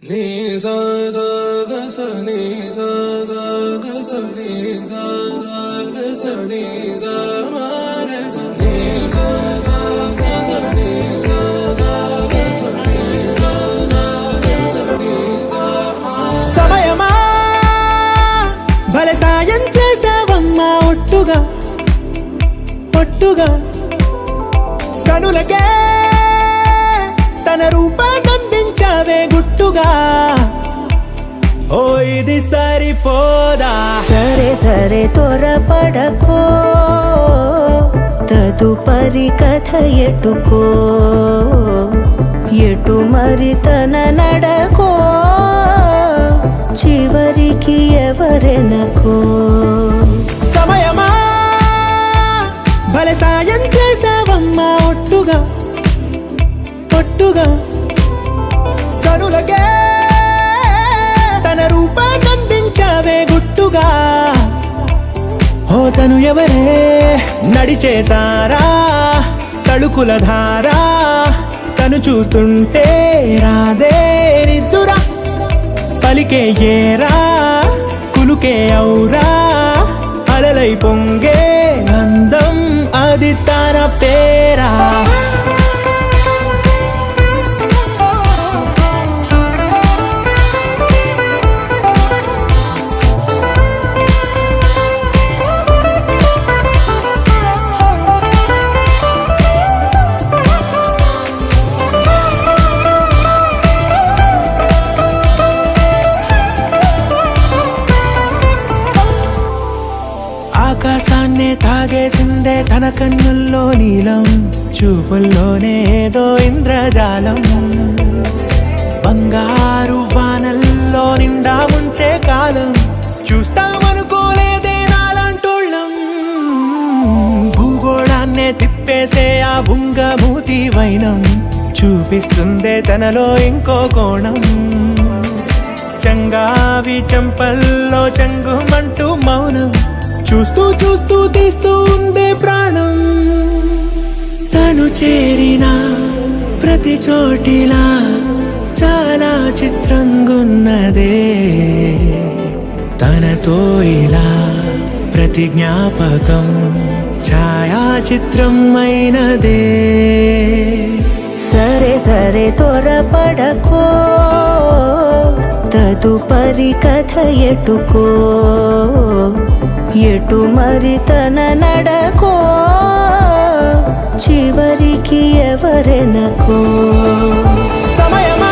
నీ సా సా గ స నీ సా సా గ స నీ సా సా గ స నీ సా మా గ స నీ సా సా గ స నీ సా సా గ స నీ సా సా గ స నీ సా మా. సమయమా భలే సాయం చేసావమ్మా ఒట్టుగా ఒట్టుగా కనులకే తన రూపాన్నందించావే గుట్టుగా. ఓ ఇది సరిపోదా? సరే సరే త్వరపడకో, తదుపరి కథ ఎటుకో, ఎటు మరి తన నడకో, చివరికి ఎవరెనకో. సమయమా భలే సాయం చేసావమ్మా ఒట్టుగా ఒట్టుగా కనులకే తన రూపాన్నందించావే గుట్టుగా. ఓ తను ఎవరే నడిచే తారా, తడుకుల ధారా, తను చూస్తుంటే రాదే నిద్దురా. పలికే ఏరా కులుకే ఔరా, అలలై పొంగే అందం అది తన పేరా. ఆకాశాన్నే తాగేసిందే తన కన్నుల్లో నీలం, చూపుల్లోనే ఏదో ఇంద్రజాలం. బంగారు వానల్లో నిండా ఉంచే కాలం, చూస్తామనుకోలేదే నాలాంటోళ్ళం. భూగోళాన్నే తిప్పేసే ఆ బుంగమూతి వైనం, చూపిస్తుందే తనలో ఇంకో కోణం. చంగావి చంపల్లో చంగుమంటూ మౌనం, చూస్తూ చూస్తూ తీస్తూ ఉందే ప్రాణం. తను చేరిన ప్రతి చోటిలా చాలా చిత్రంగున్నదే, తనతో ఇలా ప్రతి జ్ఞాపకం ఛాయాచిత్రం అయినదే. సరే సరే త్వరపడకో, తదుపరి కథ ఎటుకో, ఎటు మరి తన నడకో, చివరికి ఎవరెనకో. సమయమా